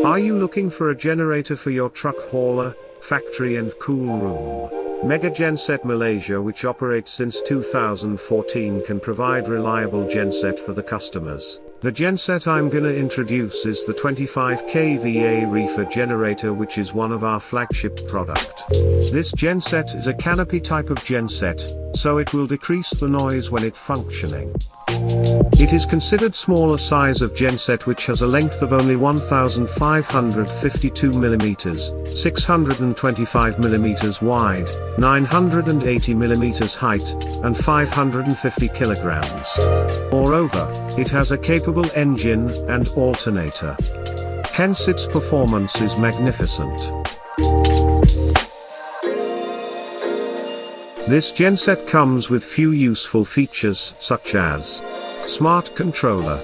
Are you looking for a generator for your truck hauler, factory and cool room? Mega Genset Malaysia, which operates since 2014, can provide reliable genset for the customers. The genset I'm gonna introduce is the 25 kVA reefer generator, which is one of our flagship product. This genset is a canopy type of genset, so it will decrease the noise when it functioning. It is considered smaller size of genset, which has a length of only 1552 mm, 625 mm wide, 980 mm height, and 550 kilograms. Moreover, it has a capable engine and alternator. Hence its performance is magnificent. This genset comes with few useful features such as Smart Controller.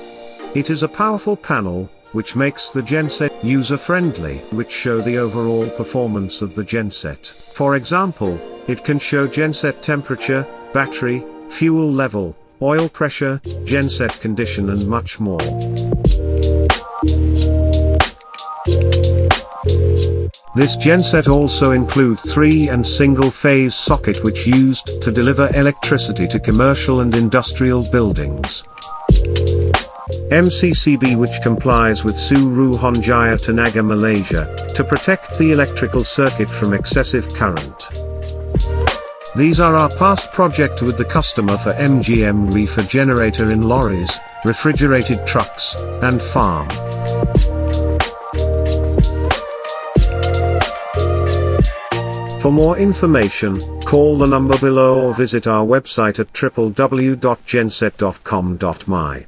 It is a powerful panel, which makes the genset user-friendly, which show the overall performance of the genset. For example, it can show genset temperature, battery, fuel level, oil pressure, genset condition and much more. This genset also includes 3 and single-phase socket, which used to deliver electricity to commercial and industrial buildings. MCCB, which complies with Suruhanjaya Tenaga Malaysia, to protect the electrical circuit from excessive current. These are our past project with the customer for MGM reefer generator in lorries, refrigerated trucks, and farm. For more information, call the number below or visit our website at www.genset.com.my.